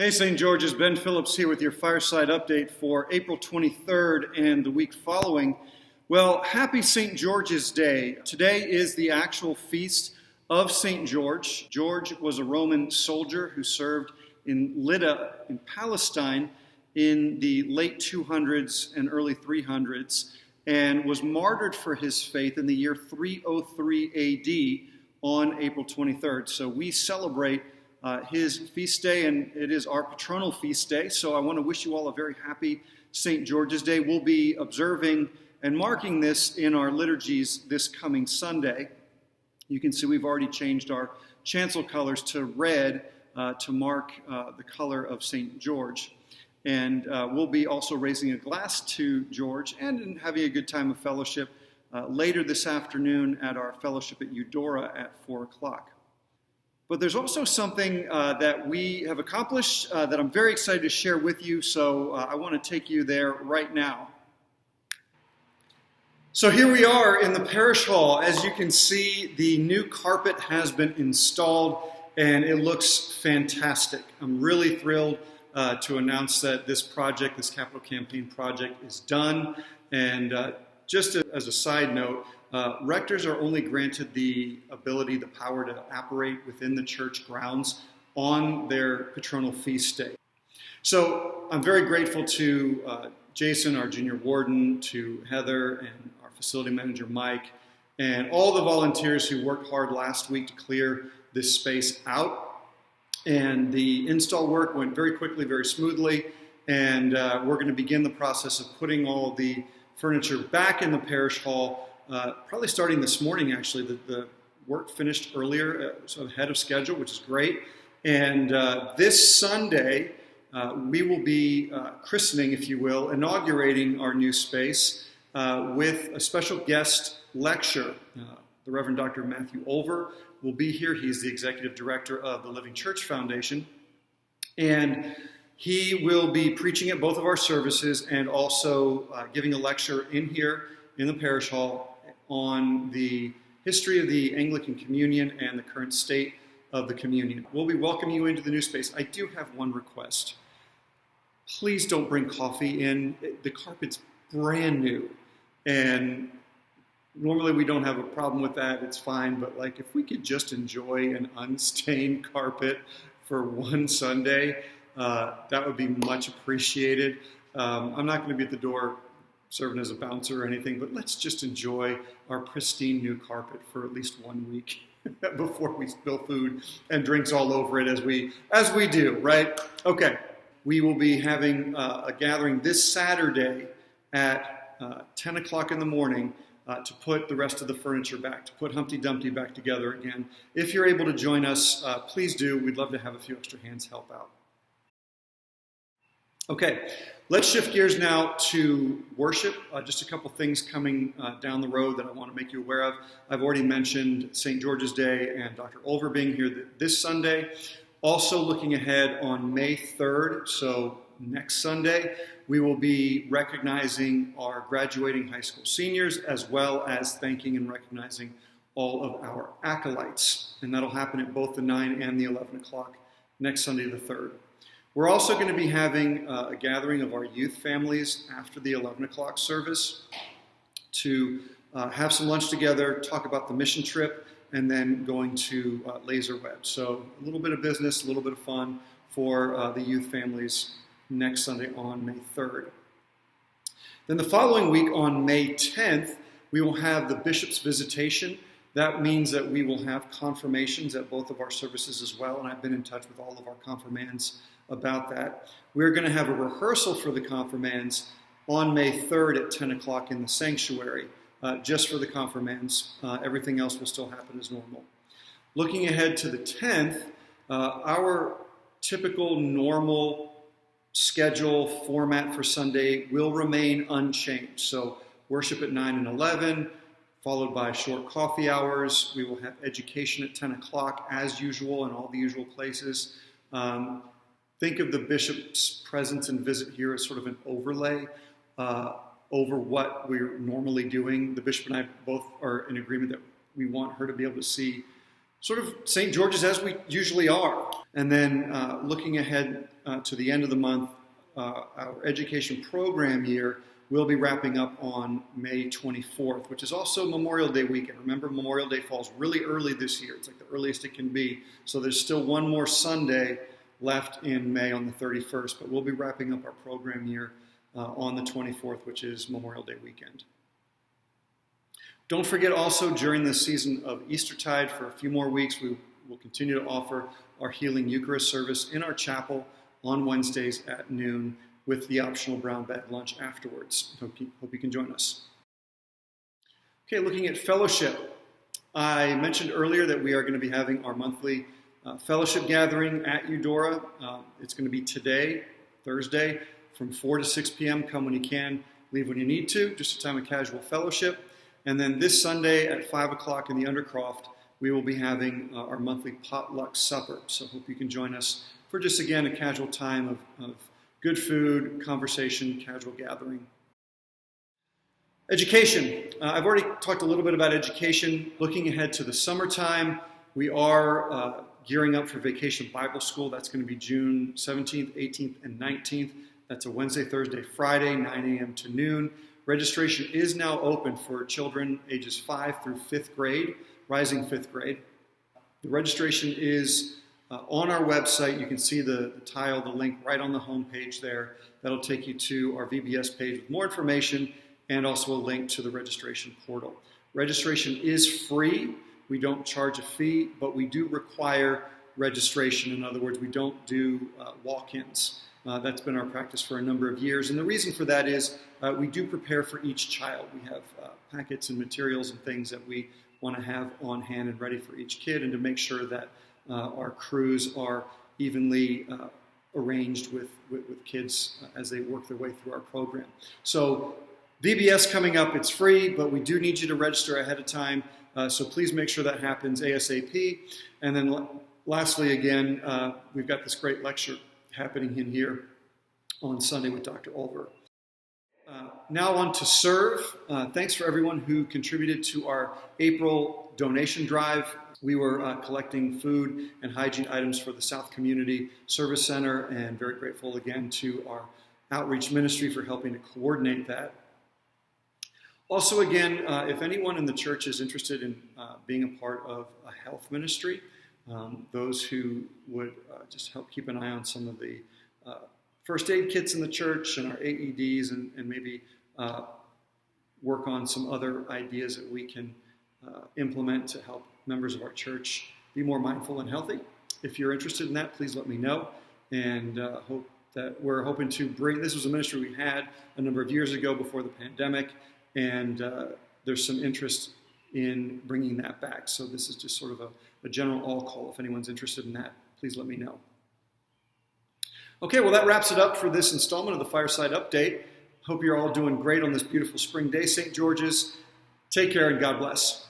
Hey St. George's, Ben Phillips here with your Fireside Update for April 23rd and the week following. Well, happy St. George's Day. Today is the actual feast of St. George. George was a Roman soldier who served in Lydda in Palestine in the late 200s and early 300s and was martyred for his faith in the year 303 AD on April 23rd. So we celebrate his feast day, and it is our patronal feast day. So I want to wish you all a very happy St. George's Day. We'll be observing and marking this in our liturgies this coming Sunday. You can see we've already changed our chancel colors to red to mark the color of St. George. And we'll be also raising a glass to George and having a good time of fellowship later this afternoon at our fellowship at Eudora at 4 o'clock. But there's also something that we have accomplished that I'm very excited to share with you, so I want to take you there right now. So here we are in the parish hall. As you can see, the new carpet has been installed, and it looks fantastic. I'm really thrilled to announce that this project, this capital campaign project, is done. And just as a side note, rectors are only granted the ability, the power to operate within the church grounds on their patronal feast day. So I'm very grateful to Jason, our junior warden, to Heather and our facility manager, Mike, and all the volunteers who worked hard last week to clear this space out. And the install work went very quickly, very smoothly, and we're going to begin the process of putting all the furniture back in the parish hall. Probably starting this morning, actually. The work finished earlier, so ahead of schedule, which is great. And this Sunday, we will be christening, if you will, inaugurating our new space with a special guest lecture. The Reverend Dr. Matthew Olver will be here. He's the executive director of the Living Church Foundation. And he will be preaching at both of our services and also giving a lecture in here in the parish hall on the history of the Anglican Communion and the current state of the Communion. We'll be welcoming you into the new space. I do have one request. Please don't bring coffee in. The carpet's brand new, and normally we don't have a problem with that. It's fine, but like if we could just enjoy an unstained carpet for one Sunday, that would be much appreciated. I'm not going to be at the door serving as a bouncer or anything, but let's just enjoy our pristine new carpet for at least 1 week before we spill food and drinks all over it as we do, right? Okay, we will be having a gathering this Saturday at 10 o'clock in the morning to put the rest of the furniture back, to put Humpty Dumpty back together again. If you're able to join us, please do. We'd love to have a few extra hands help out. Okay, let's shift gears now to worship. Just a couple things coming down the road that I want to make you aware of. I've already mentioned St. George's Day and Dr. Olver being here this Sunday. Also looking ahead on May 3rd, so next Sunday, we will be recognizing our graduating high school seniors as well as thanking and recognizing all of our acolytes. And that'll happen at both the 9 and the 11 o'clock next Sunday the 3rd. We're also going to be having a gathering of our youth families after the 11 o'clock service to have some lunch together, talk about the mission trip, and then going to Laser Web. So a little bit of business, a little bit of fun for the youth families next Sunday on May 3rd. Then the following week on May 10th, we will have the Bishop's Visitation. That means that we will have confirmations at both of our services as well, and I've been in touch with all of our confirmands about that. We're going to have a rehearsal for the confirmands on May 3rd at 10 o'clock in the sanctuary, just for the confirmands. Everything else will still happen as normal. Looking ahead to the 10th, our typical normal schedule format for Sunday will remain unchanged. So worship at 9 and 11, followed by short coffee hours. We will have education at 10 o'clock as usual in all the usual places. Think of the bishop's presence and visit here as sort of an overlay over what we're normally doing. The bishop and I both are in agreement that we want her to be able to see sort of St. George's as we usually are. And then looking ahead to the end of the month, our education program year will be wrapping up on May 24th, which is also Memorial Day weekend. Remember, Memorial Day falls really early this year. It's like the earliest it can be. So there's still one more Sunday left in May on the 31st, but we'll be wrapping up our program year on the 24th, which is Memorial Day weekend. Don't forget also, during the season of Eastertide, for a few more weeks, we will continue to offer our Healing Eucharist service in our chapel on Wednesdays at noon with the optional brown bag lunch afterwards. Hope you can join us. Okay, looking at fellowship. I mentioned earlier that we are going to be having our monthly fellowship gathering at Eudora. It's going to be today, Thursday, from 4 to 6 p.m. Come when you can, leave when you need to. Just a time of casual fellowship. And then this Sunday at 5 o'clock in the Undercroft, we will be having our monthly potluck supper. So hope you can join us for just, again, a casual time of good food, conversation, casual gathering. Education. I've already talked a little bit about education. Looking ahead to the summertime, we are gearing up for Vacation Bible School. That's going to be June 17th, 18th, and 19th. That's a Wednesday, Thursday, Friday, 9 a.m. to noon. Registration is now open for children ages 5 through 5th grade, rising 5th grade. The registration is on our website. You can see the tile, the link right on the home page there. That'll take you to our VBS page with more information and also a link to the registration portal. Registration is free. We don't charge a fee, but we do require registration. In other words, we don't do walk-ins. That's been our practice for a number of years. And the reason for that is we do prepare for each child. We have packets and materials and things that we want to have on hand and ready for each kid, and to make sure that our crews are evenly arranged with kids as they work their way through our program. So VBS coming up, it's free, but we do need you to register ahead of time. So please make sure that happens ASAP. And then lastly, again, we've got this great lecture happening in here on Sunday with Dr. Olver. Now on to serve. Thanks for everyone who contributed to our April donation drive. We were collecting food and hygiene items for the South Community Service Center, and very grateful again to our outreach ministry for helping to coordinate that. Also, again, if anyone in the church is interested in being a part of a health ministry, those who would just help keep an eye on some of the first aid kits in the church and our AEDs, and maybe work on some other ideas that we can implement to help members of our church be more mindful and healthy. If you're interested in that, please let me know. And we're hoping to bring, this was a ministry we had a number of years ago before the pandemic, and there's some interest in bringing that back. So this is just sort of a general all call. If anyone's interested in that, please let me know. Okay, well, that wraps it up for this installment of the Fireside Update. Hope you're all doing great on this beautiful spring day, St. George's. Take care and God bless.